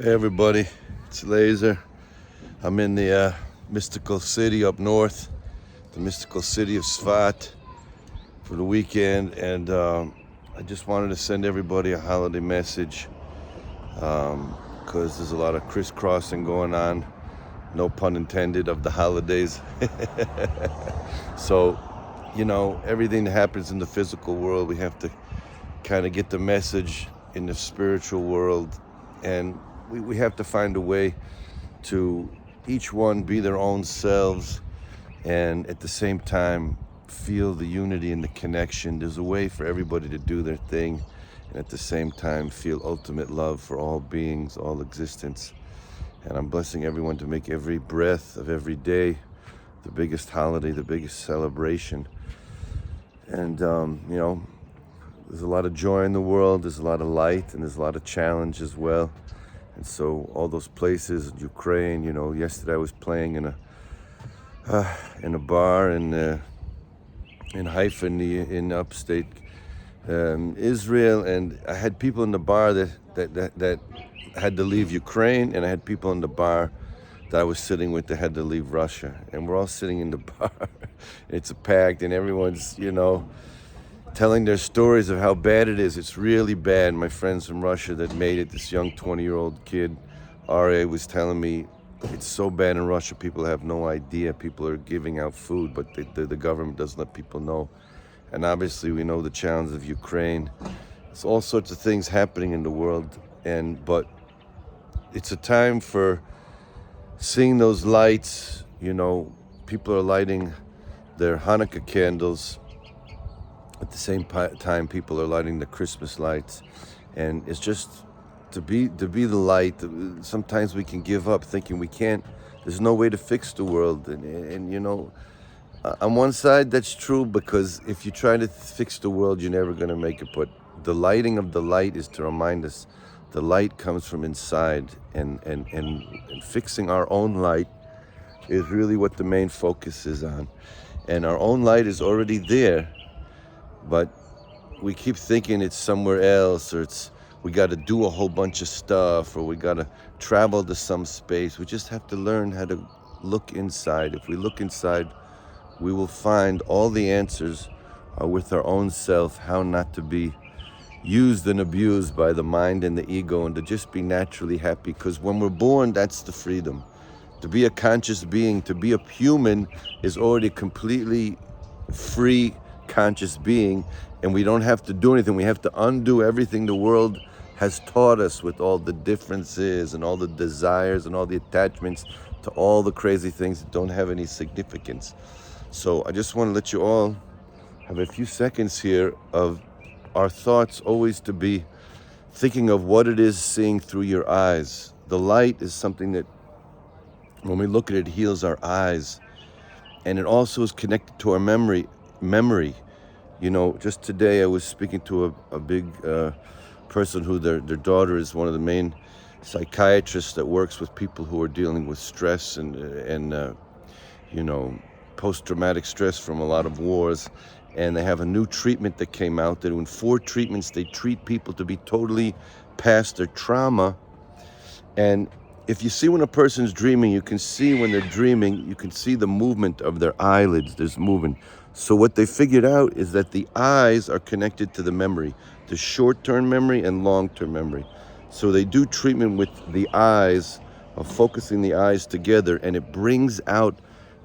Hey everybody, it's Lazer. I'm in the mystical city up north, the mystical city of Svat for the weekend, and I just wanted to send everybody a holiday message because there's a lot of crisscrossing going on, no pun intended, of the holidays. So, everything that happens in the physical world, we have to kind of get the message in the spiritual world, and we have to find a way to each one be their own selves and at the same time feel the unity and the connection. There's a way for everybody to do their thing and at the same time feel ultimate love for all beings, all existence. And I'm blessing everyone to make every breath of every day the biggest holiday, the biggest celebration. And, there's a lot of joy in the world, there's a lot of light, and there's a lot of challenge as well. And so all those places, Ukraine, yesterday I was playing in a bar in Haifa in upstate Israel, and I had people in the bar that had to leave Ukraine, and I had people in the bar that I was sitting with that had to leave Russia, and we're all sitting in the bar. It's packed, and everyone's telling their stories of how bad it is. It's really bad. My friends from Russia that made it, this young 20-year-old kid, R.A., was telling me it's so bad in Russia, people have no idea. People are giving out food, but the government doesn't let people know. And obviously we know the challenge of Ukraine. It's all sorts of things happening in the world, but it's a time for seeing those lights. People are lighting their Hanukkah candles. At the same time, people are lighting the Christmas lights, and it's just to be the light. Sometimes we can give up, thinking we can't. There's no way to fix the world, and on one side that's true, because if you try to fix the world, you're never going to make it. But the lighting of the light is to remind us the light comes from inside, and fixing our own light is really what the main focus is on. And our own light is already there. But we keep thinking it's somewhere else, or we got to do a whole bunch of stuff, or we got to travel to some space. We just have to learn how to look inside. If we look inside, we will find all the answers are with our own self, how not to be used and abused by the mind and the ego, and to just be naturally happy. Because when we're born, that's the freedom. To be a conscious being, to be a human, is already completely free conscious being, and we don't have to do anything. We have to undo everything the world has taught us, with all the differences and all the desires and all the attachments to all the crazy things that don't have any significance. So I just want to let you all have a few seconds here of our thoughts always to be thinking of what it is seeing through your eyes. The light is something that when we look at it, heals our eyes, and it also is connected to our memory. Just today I was speaking to a big person who their daughter is one of the main psychiatrists that works with people who are dealing with stress and post-traumatic stress from a lot of wars. And they have a new treatment that came out that in 4 treatments they treat people to be totally past their trauma. And if you see when a person's dreaming, you can see when they're dreaming, you can see the movement of their eyelids. There's movement. So what they figured out is that the eyes are connected to the memory, the short-term memory and long-term memory. So they do treatment with the eyes, of focusing the eyes together, and it brings out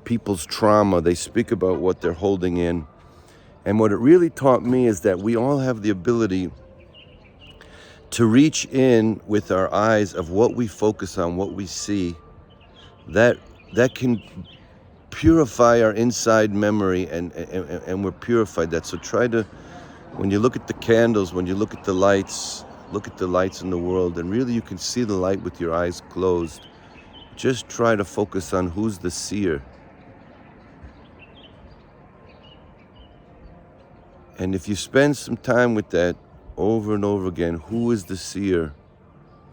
people's trauma. They speak about what they're holding in. And what it really taught me is that we all have the ability to reach in with our eyes of what we focus on, what we see, that can purify our inside memory, and we're purified that. So try to, when you look at the candles, when you look at the lights in the world, and really you can see the light with your eyes closed. Just try to focus on who's the seer. And if you spend some time with that over and over again, who is the seer?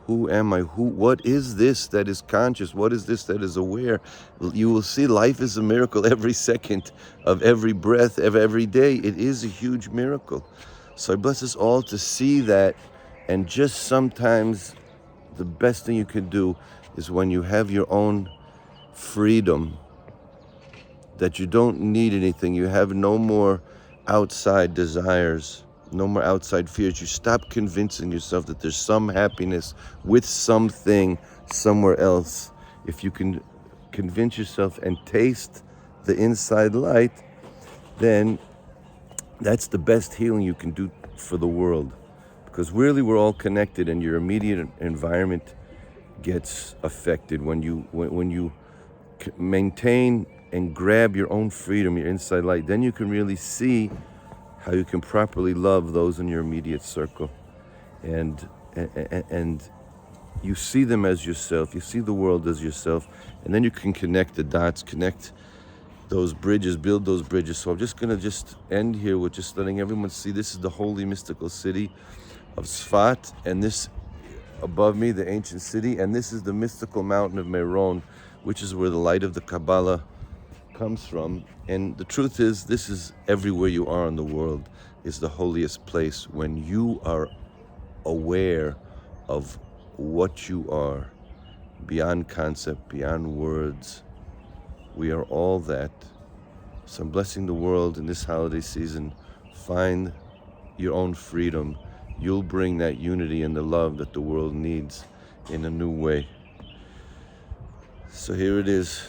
Who am I? What is this that is conscious? What is this that is aware? You will see life is a miracle every second of every breath of every day. It is a huge miracle. So I bless us all to see that, and just sometimes the best thing you can do is when you have your own freedom, that you don't need anything, you have no more outside desires, no more outside fears. You stop convincing yourself that there's some happiness with something somewhere else. If you can convince yourself and taste the inside light, then that's the best healing you can do for the world. Because really we're all connected, and your immediate environment gets affected when you maintain and grab your own freedom, your inside light. Then you can really see how you can properly love those in your immediate circle, and you see them as yourself. You see the world as yourself, and then you can connect the dots, connect those bridges, build those bridges. So I'm just gonna end here with just letting everyone see this is the holy mystical city of Sfat, and this above me, the ancient city, and this is the mystical mountain of Meron, which is where the light of the Kabbalah comes from. And the truth is, this is everywhere you are in the world is the holiest place when you are aware of what you are, beyond concept, beyond words. We are all that. So I'm blessing the world in this holiday season. Find your own freedom. You'll bring that unity and the love that the world needs in a new way. So here it is.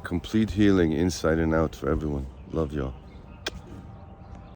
Complete healing inside and out for everyone. Love y'all.